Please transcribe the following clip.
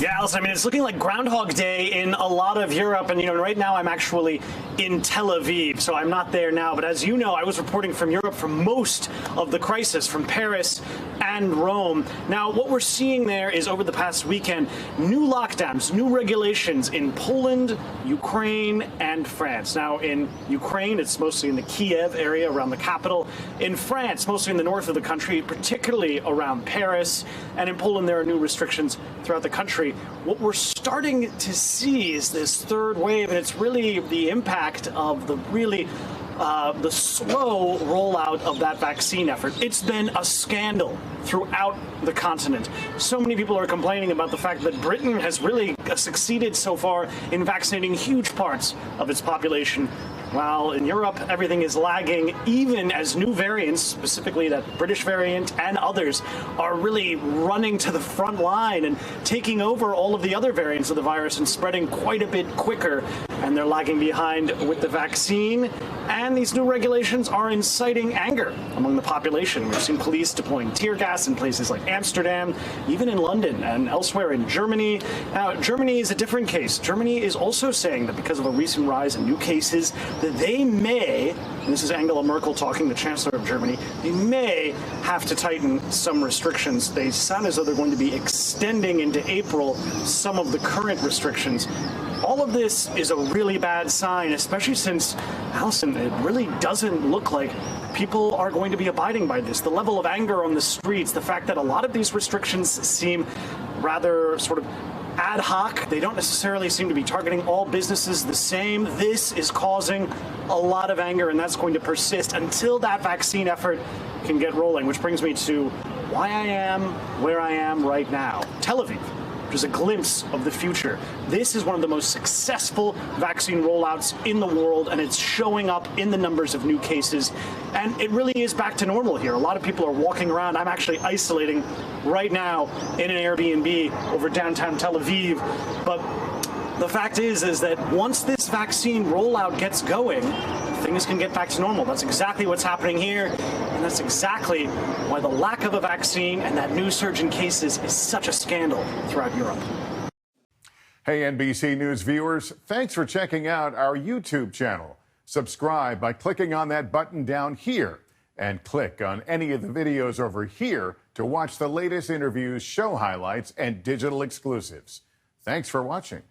Yeah, Allison, I mean, it's looking like Groundhog Day in a lot of Europe. And, right now I'm actually in Tel Aviv, so I'm not there now. But as you know, I was reporting from Europe for most of the crisis, from Paris and Rome. Now, what we're seeing there is over the past weekend, new lockdowns, new regulations in Poland, Ukraine, and France. Now, in Ukraine, it's mostly in the Kiev area around the capital. In France, mostly in the north of the country, particularly around Paris. And in Poland, there are new restrictions throughout the country. What we're starting to see is this third wave, and it's really the impact of the slow rollout of that vaccine effort. It's been a scandal throughout the continent. So many people are complaining about the fact that Britain has really succeeded so far in vaccinating huge parts of its population, while in Europe everything is lagging, even as new variants, specifically that British variant and others, are really running to the front line and taking over all of the other variants of the virus and spreading quite a bit quicker. And they're lagging behind with the vaccine. And these new regulations are inciting anger among the population. We've seen police deploying tear gas in places like Amsterdam, even in London and elsewhere in Germany. Now, Germany is a different case. Germany is also saying that because of a recent rise in new cases, that they may, and this is Angela Merkel talking, the Chancellor of Germany, they may have to tighten some restrictions. They sound as though they're going to be extending into April some of the current restrictions. All of this is a really bad sign, especially since, Allison, it really doesn't look like people are going to be abiding by this. The level of anger on the streets, the fact that a lot of these restrictions seem rather sort of ad hoc. They don't necessarily seem to be targeting all businesses the same. This is causing a lot of anger, and that's going to persist until that vaccine effort can get rolling, which brings me to why I am where I am right now. Tel Aviv, which is a glimpse of the future. This is one of the most successful vaccine rollouts in the world, and it's showing up in the numbers of new cases. And it really is back to normal here. A lot of people are walking around. I'm actually isolating right now in an Airbnb over downtown Tel Aviv. But the fact is that once this vaccine rollout gets going, things can get back to normal. That's exactly what's happening here, and that's exactly why the lack of a vaccine and that new surge in cases is such a scandal throughout Europe. Hey, NBC News viewers, thanks for checking out our YouTube channel. Subscribe by clicking on that button down here, and click on any of the videos over here to watch the latest interviews, show highlights, and digital exclusives. Thanks for watching.